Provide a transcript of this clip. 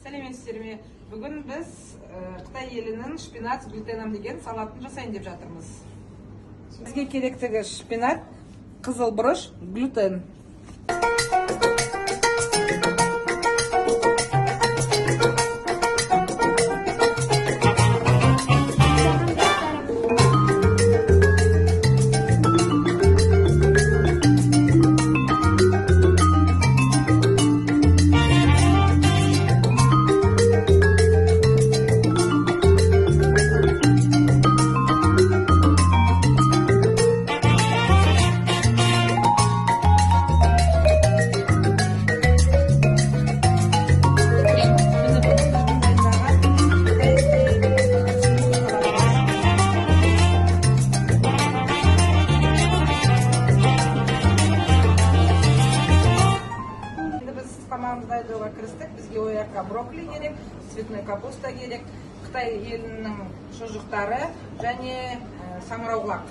Сәлеметсіздер ме? Бүгін біз Қытай елінің шпинат с глютеном деген салатын жасайын деп жатырмыз. Бізге керектігі шпинат, қызыл бұрыш, глютен. Тамағымызды дайындауға кірістік. Бізге ояққа брокколи керек, цветной капуста керек, Қытай елінің шұжықтары және самырауғлақ.